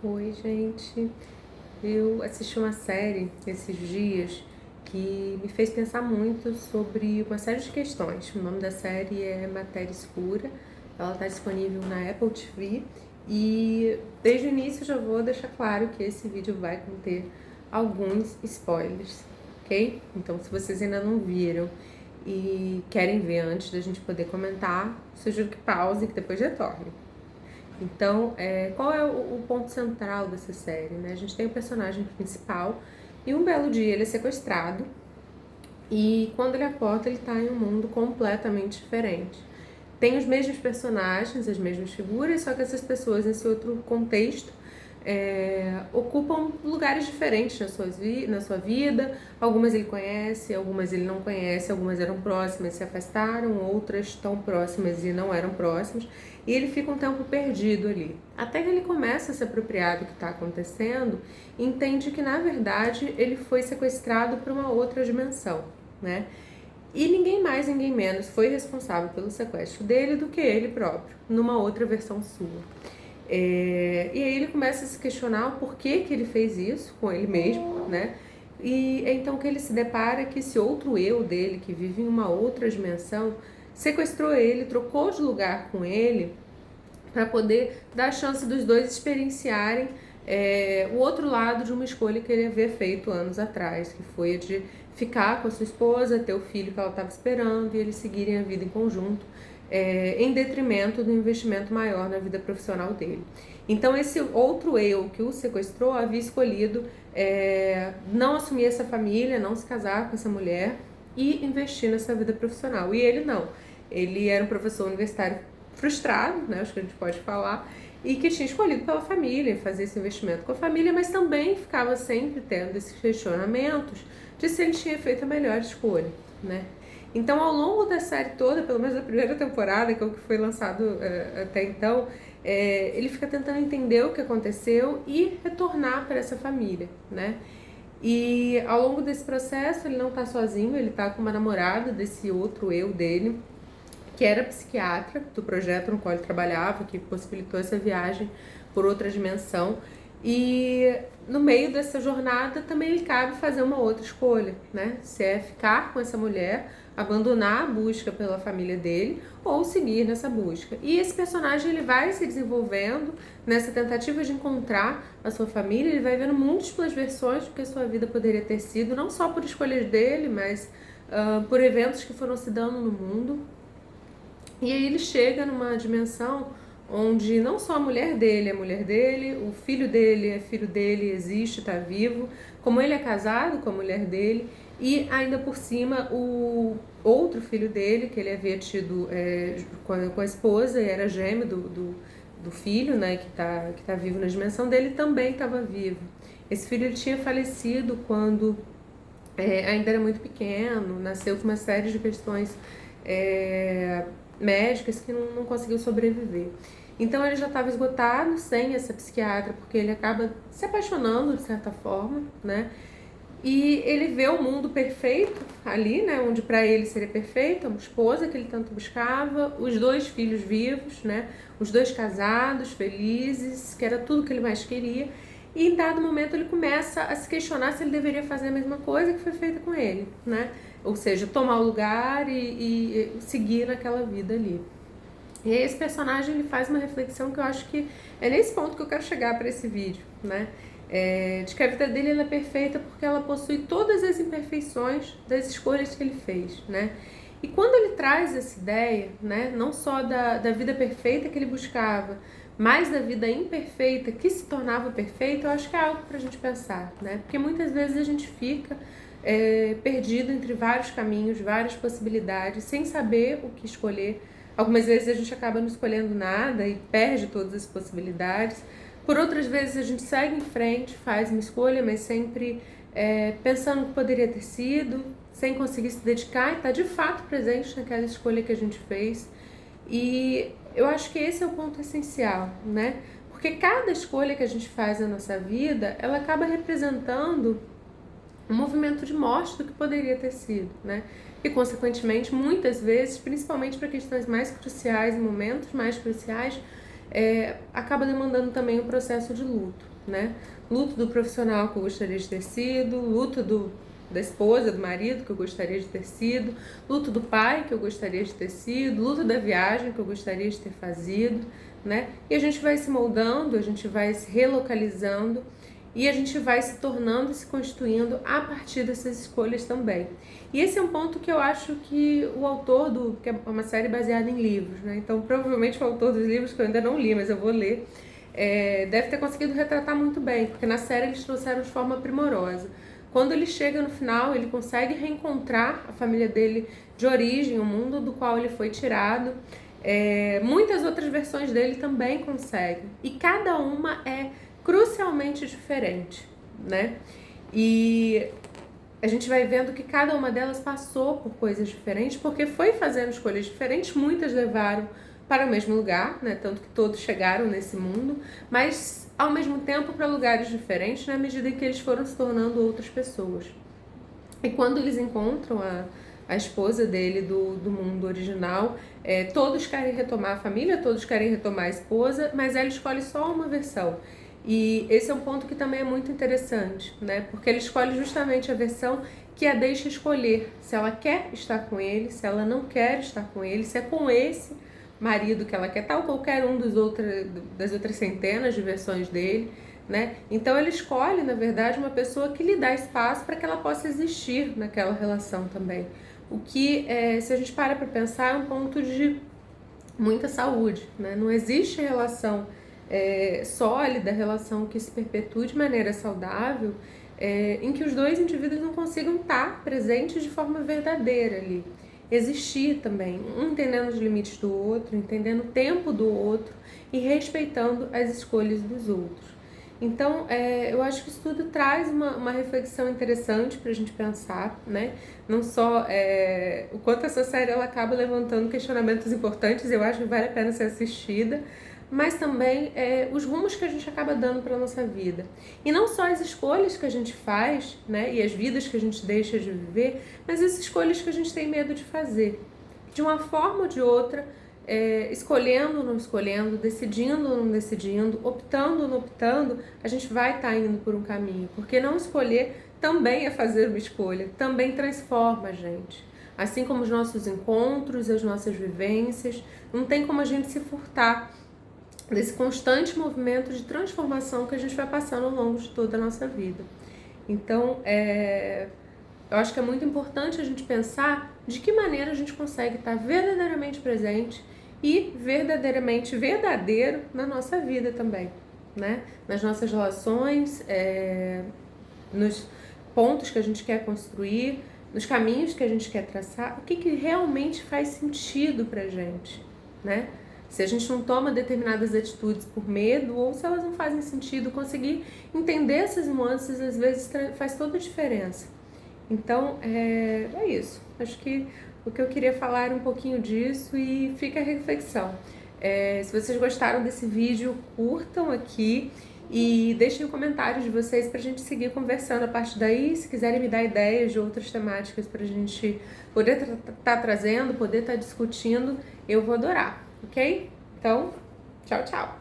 Oi, gente. Eu assisti uma série esses dias que me fez pensar muito sobre uma série de questões. O nome da série é Matéria Escura. Ela está disponível na Apple TV e desde o início já vou deixar claro que esse vídeo vai conter alguns spoilers, ok? Então, se vocês ainda não viram e querem ver antes da gente poder comentar, sugiro que pause e que depois retorne. Então, qual é o ponto central dessa série, né? A gente tem o personagem principal e um belo dia ele é sequestrado e quando ele acorda ele está em um mundo completamente diferente. Tem os mesmos personagens, as mesmas figuras, só que essas pessoas nesse outro contexto ocupam lugares diferentes na sua vida. Algumas ele conhece, algumas ele não conhece, algumas eram próximas e se afastaram, outras tão próximas e não eram próximas. E ele fica um tempo perdido ali. Até que ele começa a se apropriar do que está acontecendo e entende que, na verdade, ele foi sequestrado para uma outra dimensão, né? E ninguém mais, ninguém menos foi responsável pelo sequestro dele do que ele próprio, numa outra versão sua. E aí ele começa a se questionar o porquê que ele fez isso com ele mesmo, né? E é então que ele se depara que esse outro eu dele, que vive em uma outra dimensão, sequestrou ele, trocou de lugar com ele para poder dar a chance dos dois experienciarem o outro lado de uma escolha que ele havia feito anos atrás, que foi a de ficar com a sua esposa, ter o filho que ela estava esperando e eles seguirem a vida em conjunto, em detrimento do investimento maior na vida profissional dele. Então esse outro eu que o sequestrou havia escolhido não assumir essa família, não se casar com essa mulher e investir nessa vida profissional. E ele não. Ele era um professor universitário frustrado, né, acho que a gente pode falar, e que tinha escolhido pela família, fazer esse investimento com a família, mas também ficava sempre tendo esses questionamentos de se ele tinha feito a melhor escolha, né? Então, ao longo da série toda, pelo menos da primeira temporada, que é o que foi lançado até então, ele fica tentando entender o que aconteceu e retornar para essa família, né? E ao longo desse processo, ele não está sozinho, ele está com uma namorada desse outro eu dele, que era psiquiatra do projeto no qual ele trabalhava, que possibilitou essa viagem por outra dimensão. E no meio dessa jornada também lhe cabe fazer uma outra escolha, né? Se é ficar com essa mulher, abandonar a busca pela família dele ou seguir nessa busca. E esse personagem ele vai se desenvolvendo nessa tentativa de encontrar a sua família, ele vai vendo múltiplas versões do que a sua vida poderia ter sido, não só por escolhas dele, mas por eventos que foram se dando no mundo. E aí ele chega numa dimensão onde não só a mulher dele é mulher dele, o filho dele é filho dele, existe, está vivo, como ele é casado com a mulher dele, e ainda por cima o outro filho dele, que ele havia tido com a esposa e era gêmeo do filho, né, que tá vivo na dimensão dele, também estava vivo. Esse filho ele tinha falecido quando ainda era muito pequeno, nasceu com uma série de questões médicas que não conseguiu sobreviver. Então ele já estava esgotado sem essa psiquiatra, porque ele acaba se apaixonando de certa forma, né? E ele vê o mundo perfeito ali, né? Onde para ele seria perfeito, uma esposa que ele tanto buscava, os dois filhos vivos, né? Os dois casados, felizes, que era tudo que ele mais queria. E em dado momento ele começa a se questionar se ele deveria fazer a mesma coisa que foi feita com ele, né? Ou seja, tomar o lugar e seguir naquela vida ali. E aí esse personagem ele faz uma reflexão que eu acho que é nesse ponto que eu quero chegar para esse vídeo, né? De que a vida dele ela é perfeita porque ela possui todas as imperfeições das escolhas que ele fez, né? E quando ele traz essa ideia, né, não só da vida perfeita que ele buscava, mas da vida imperfeita que se tornava perfeita, eu acho que é algo para a gente pensar, né? Porque muitas vezes a gente fica perdido entre vários caminhos, várias possibilidades, sem saber o que escolher. Algumas vezes a gente acaba não escolhendo nada e perde todas as possibilidades. Por outras vezes a gente segue em frente, faz uma escolha, mas sempre pensando no que poderia ter sido, sem conseguir se dedicar e estar de fato presente naquela escolha que a gente fez. E eu acho que esse é o ponto essencial, né? Porque cada escolha que a gente faz na nossa vida, ela acaba representando um movimento de morte do que poderia ter sido, né? E, consequentemente, muitas vezes, principalmente para questões mais cruciais, em momentos mais cruciais, acaba demandando também um processo de luto, né? Luto do profissional que eu gostaria de ter sido, luto da esposa, do marido que eu gostaria de ter sido, luto do pai que eu gostaria de ter sido, luto da viagem que eu gostaria de ter fazido, né? E a gente vai se moldando, a gente vai se relocalizando e a gente vai se tornando, se constituindo a partir dessas escolhas também. E esse é um ponto que eu acho que o autor que é uma série baseada em livros, né? Então provavelmente o autor dos livros, que eu ainda não li, mas eu vou ler, deve ter conseguido retratar muito bem, porque na série eles trouxeram de forma primorosa. Quando ele chega no final, ele consegue reencontrar a família dele de origem, o mundo do qual ele foi tirado. Muitas outras versões dele também conseguem. E cada uma é crucialmente diferente, né? E a gente vai vendo que cada uma delas passou por coisas diferentes, porque foi fazendo escolhas diferentes, muitas levaram para o mesmo lugar, né? Tanto que todos chegaram nesse mundo, mas ao mesmo tempo para lugares diferentes, na medida em que eles foram se tornando outras pessoas. E quando eles encontram a esposa dele do mundo original, todos querem retomar a família, todos querem retomar a esposa, mas ela escolhe só uma versão. E esse é um ponto que também é muito interessante, né? Porque ele escolhe justamente a versão que a deixa escolher se ela quer estar com ele, se ela não quer estar com ele, se é com esse marido que ela quer estar ou qualquer um das outras centenas de versões dele, né? Então ele escolhe, na verdade, uma pessoa que lhe dá espaço para que ela possa existir naquela relação também. O que, se a gente para pensar, é um ponto de muita saúde, né? Não existe relação sólida, relação que se perpetue de maneira saudável, em que os dois indivíduos não consigam estar presentes de forma verdadeira ali. Existir também, um entendendo os limites do outro, entendendo o tempo do outro e respeitando as escolhas dos outros. Então, eu acho que isso tudo traz uma reflexão interessante para a gente pensar, né? Não só o quanto essa série ela acaba levantando questionamentos importantes, eu acho que vale a pena ser assistida, mas também os rumos que a gente acaba dando para a nossa vida. E não só as escolhas que a gente faz, né? E as vidas que a gente deixa de viver, mas as escolhas que a gente tem medo de fazer. De uma forma ou de outra, escolhendo ou não escolhendo, decidindo ou não decidindo, optando ou não optando, a gente vai estar indo por um caminho. Porque não escolher também é fazer uma escolha, também transforma a gente. Assim como os nossos encontros, as nossas vivências, não tem como a gente se furtar desse constante movimento de transformação que a gente vai passando ao longo de toda a nossa vida. Então, eu acho que é muito importante a gente pensar de que maneira a gente consegue estar verdadeiramente presente e verdadeiramente verdadeiro na nossa vida também, né? Nas nossas relações, nos pontos que a gente quer construir, nos caminhos que a gente quer traçar, o que realmente faz sentido pra gente, né? Se a gente não toma determinadas atitudes por medo ou se elas não fazem sentido, conseguir entender essas nuances às vezes faz toda a diferença. Então, é isso. Acho que o que eu queria falar era um pouquinho disso e fica a reflexão. Se vocês gostaram desse vídeo, curtam aqui e deixem comentários de vocês pra gente seguir conversando a partir daí. Se quiserem me dar ideias de outras temáticas pra gente poder tá trazendo, poder estar discutindo, eu vou adorar, ok? Então, tchau, tchau!